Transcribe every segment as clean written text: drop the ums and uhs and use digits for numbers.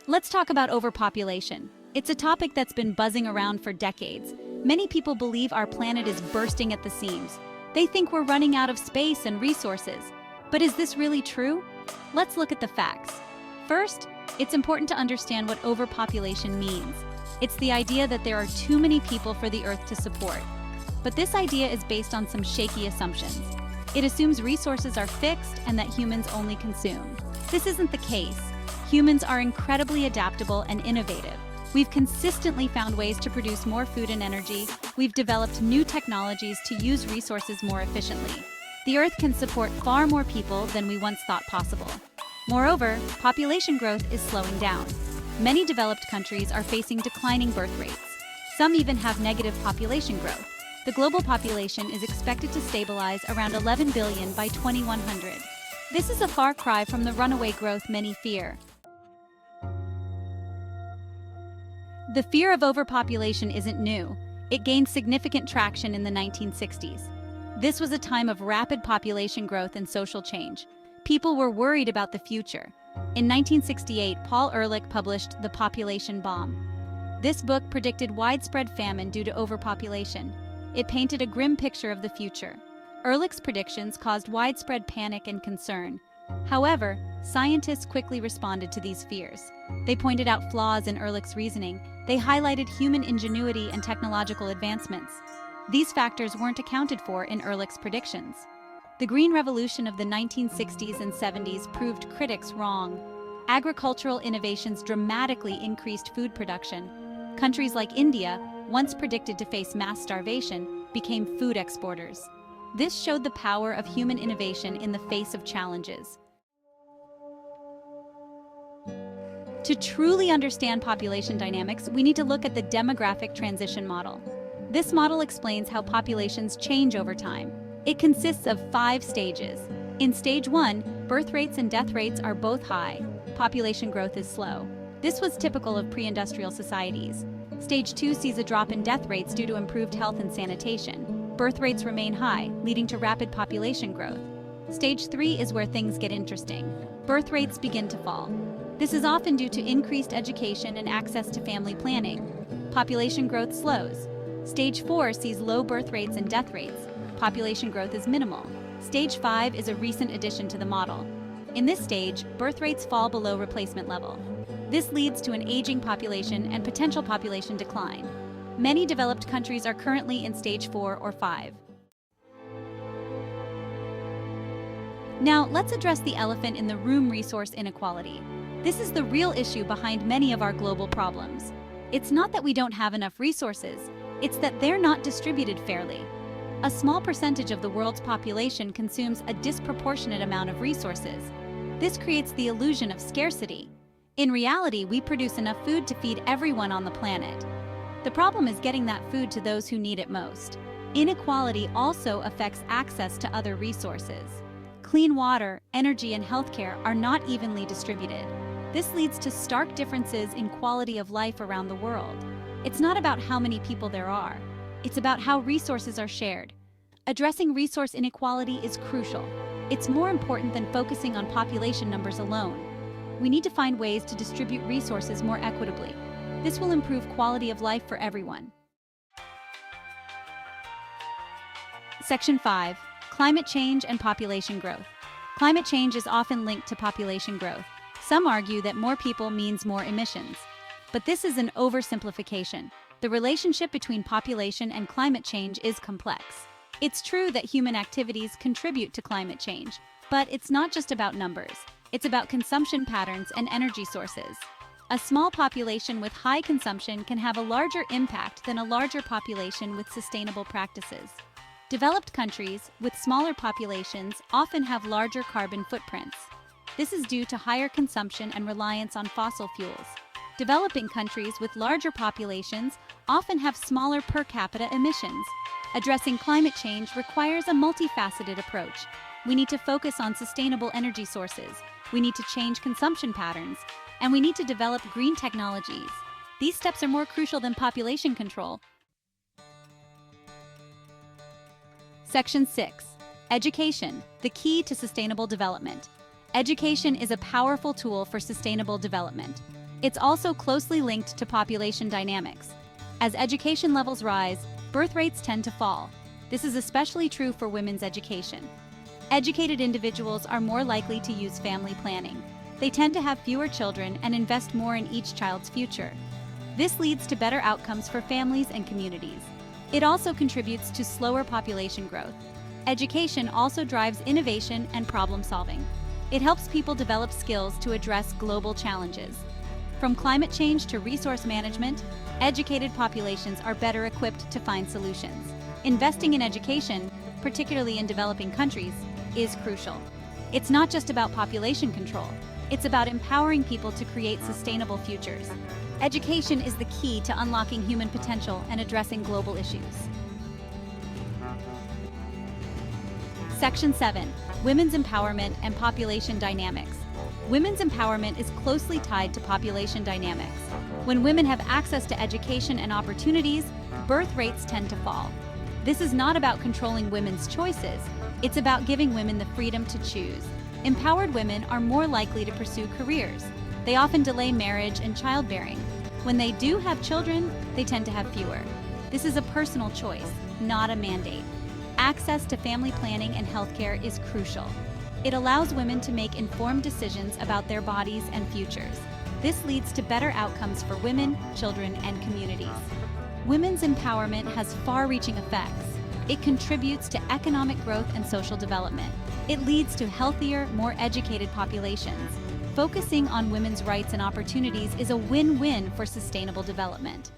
Let's talk about overpopulation. It's a topic that's been buzzing around for decades. Many people believe our planet is bursting at the seams. They think we're running out of space and resources. But is this really true? Let's look at the facts. First, it's important to understand what overpopulation means. It's the idea that there are too many people for the Earth to support. But this idea is based on some shaky assumptions. It assumes resources are fixed and that humans only consume. This isn't the case. Humans are incredibly adaptable and innovative. We've consistently found ways to produce more food and energy. We've developed new technologies to use resources more efficiently. The Earth can support far more people than we once thought possible. Moreover, population growth is slowing down. Many developed countries are facing declining birth rates. Some even have negative population growth. The global population is expected to stabilize around 11 billion by 2100. This is a far cry from the runaway growth many fear. The fear of overpopulation isn't new. It gained significant traction in the 1960s. This was a time of rapid population growth and social change. People were worried about the future. In 1968, Paul Ehrlich published The Population Bomb. This book predicted widespread famine due to overpopulation. It painted a grim picture of the future. Ehrlich's predictions caused widespread panic and concern. However, scientists quickly responded to these fears. They pointed out flaws in Ehrlich's reasoning. They highlighted human ingenuity and technological advancements. These factors weren't accounted for in Ehrlich's predictions. The Green Revolution of the 1960s and 70s proved critics wrong. Agricultural innovations dramatically increased food production. Countries like India, once predicted to face mass starvation, became food exporters. This showed the power of human innovation in the face of challenges. To truly understand population dynamics, we need to look at the demographic transition model. This model explains how populations change over time. It consists of 5 stages. In stage 1, birth rates and death rates are both high. Population growth is slow. This was typical of pre-industrial societies. Stage 2 sees a drop in death rates due to improved health and sanitation. Birth rates remain high, leading to rapid population growth. Stage 3 is where things get interesting. Birth rates begin to fall. This is often due to increased education and access to family planning. Population growth slows. Stage 4 sees low birth rates and death rates. Population growth is minimal. Stage 5 is a recent addition to the model. In this stage, birth rates fall below replacement level. This leads to an aging population and potential population decline. Many developed countries are currently in stage 4 or 5. Now, let's address the elephant in the room: resource inequality. This is the real issue behind many of our global problems. It's not that we don't have enough resources, it's that they're not distributed fairly. A small percentage of the world's population consumes a disproportionate amount of resources. This creates the illusion of scarcity. In reality, we produce enough food to feed everyone on the planet. The problem is getting that food to those who need it most. Inequality also affects access to other resources. Clean water, energy, and healthcare are not evenly distributed. This leads to stark differences in quality of life around the world. It's not about how many people there are. It's about how resources are shared. Addressing resource inequality is crucial. It's more important than focusing on population numbers alone. We need to find ways to distribute resources more equitably. This will improve quality of life for everyone. Section 5. Climate change and population growth. Climate change is often linked to population growth. Some argue that more people means more emissions. But this is an oversimplification. The relationship between population and climate change is complex. It's true that human activities contribute to climate change, but it's not just about numbers. It's about consumption patterns and energy sources. A small population with high consumption can have a larger impact than a larger population with sustainable practices. Developed countries with smaller populations often have larger carbon footprints. This is due to higher consumption and reliance on fossil fuels. Developing countries with larger populations often have smaller per capita emissions. Addressing climate change requires a multifaceted approach. We need to focus on sustainable energy sources. We need to change consumption patterns. And we need to develop green technologies. These steps are more crucial than population control. Section 6. Education, the key to sustainable development. Education is a powerful tool for sustainable development. It's also closely linked to population dynamics. As education levels rise, birth rates tend to fall. This is especially true for women's education. Educated individuals are more likely to use family planning. They tend to have fewer children and invest more in each child's future. This leads to better outcomes for families and communities. It also contributes to slower population growth. Education also drives innovation and problem solving. It helps people develop skills to address global challenges. From climate change to resource management, educated populations are better equipped to find solutions. Investing in education, particularly in developing countries, is crucial. It's not just about population control. It's about empowering people to create sustainable futures. Education is the key to unlocking human potential and addressing global issues. Section 7. Women's empowerment and population dynamics. Women's empowerment is closely tied to population dynamics. When women have access to education and opportunities, birth rates tend to fall. This is not about controlling women's choices. It's about giving women the freedom to choose. Empowered women are more likely to pursue careers. They often delay marriage and childbearing. When they do have children, they tend to have fewer. This is a personal choice, not a mandate. Access to family planning and healthcare is crucial. It allows women to make informed decisions about their bodies and futures. This leads to better outcomes for women, children, and communities. Women's empowerment has far-reaching effects. It contributes to economic growth and social development. It leads to healthier, more educated populations. Focusing on women's rights and opportunities is a win-win for sustainable development.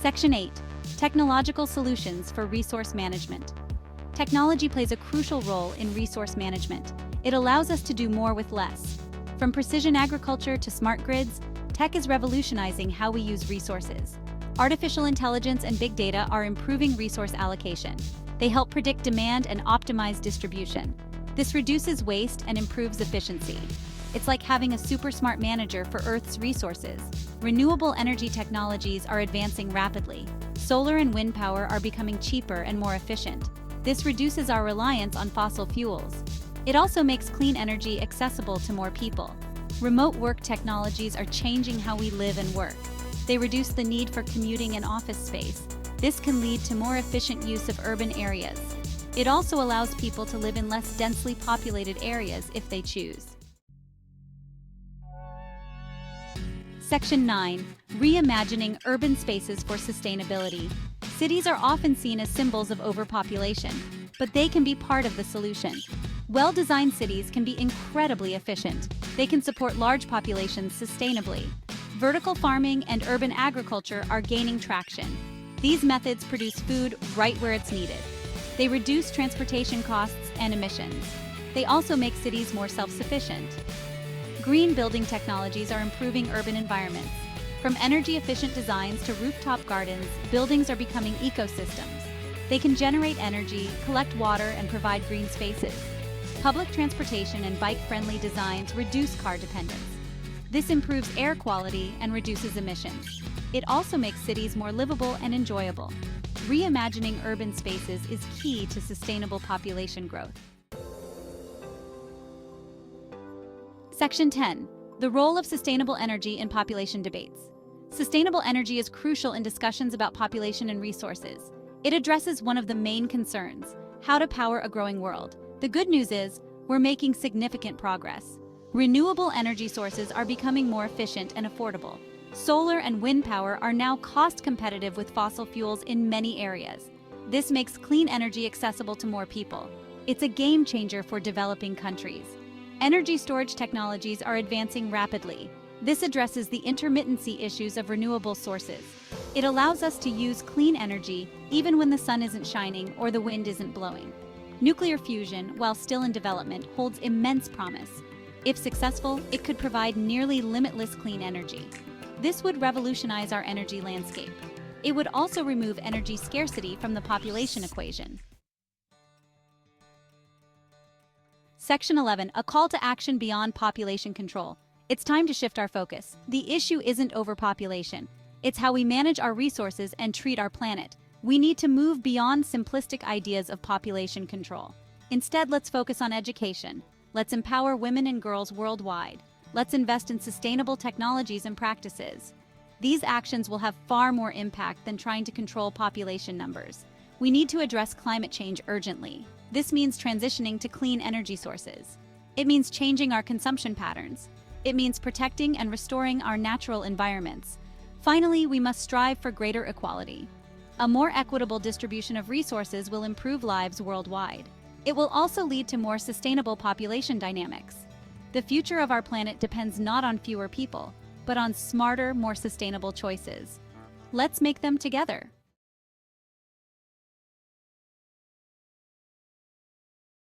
Section 8. Technological solutions for resource management. Technology plays a crucial role in resource management. It allows us to do more with less. From precision agriculture to smart grids, tech is revolutionizing how we use resources. Artificial intelligence and big data are improving resource allocation. They help predict demand and optimize distribution. This reduces waste and improves efficiency. It's like having a super smart manager for Earth's resources. Renewable energy technologies are advancing rapidly. Solar and wind power are becoming cheaper and more efficient. This reduces our reliance on fossil fuels. It also makes clean energy accessible to more people. Remote work technologies are changing how we live and work. They reduce the need for commuting and office space. This can lead to more efficient use of urban areas. It also allows people to live in less densely populated areas if they choose. Section 9. Reimagining urban spaces for sustainability. Cities are often seen as symbols of overpopulation, but they can be part of the solution. Well-designed cities can be incredibly efficient. They can support large populations sustainably. Vertical farming and urban agriculture are gaining traction. These methods produce food right where it's needed. They reduce transportation costs and emissions. They also make cities more self-sufficient. Green building technologies are improving urban environments. From energy-efficient designs to rooftop gardens, buildings are becoming ecosystems. They can generate energy, collect water, and provide green spaces. Public transportation and bike-friendly designs reduce car dependence. This improves air quality and reduces emissions. It also makes cities more livable and enjoyable. Reimagining urban spaces is key to sustainable population growth. Section 10. The role of sustainable energy in population debates. Sustainable energy is crucial in discussions about population and resources. It addresses one of the main concerns: how to power a growing world. The good news is, we're making significant progress. Renewable energy sources are becoming more efficient and affordable. Solar and wind power are now cost-competitive with fossil fuels in many areas. This makes clean energy accessible to more people. It's a game changer for developing countries. Energy storage technologies are advancing rapidly. This addresses the intermittency issues of renewable sources. It allows us to use clean energy even when the sun isn't shining or the wind isn't blowing. Nuclear fusion, while still in development, holds immense promise. If successful, it could provide nearly limitless clean energy. This would revolutionize our energy landscape. It would also remove energy scarcity from the population equation. Section 11. A call to action beyond population control. It's time to shift our focus. The issue isn't overpopulation. It's how we manage our resources and treat our planet. We need to move beyond simplistic ideas of population control. Instead, let's focus on education. Let's empower women and girls worldwide. Let's invest in sustainable technologies and practices. These actions will have far more impact than trying to control population numbers. We need to address climate change urgently. This means transitioning to clean energy sources. It means changing our consumption patterns. It means protecting and restoring our natural environments. Finally, we must strive for greater equality. A more equitable distribution of resources will improve lives worldwide. It will also lead to more sustainable population dynamics. The future of our planet depends not on fewer people, but on smarter, more sustainable choices. Let's make them together.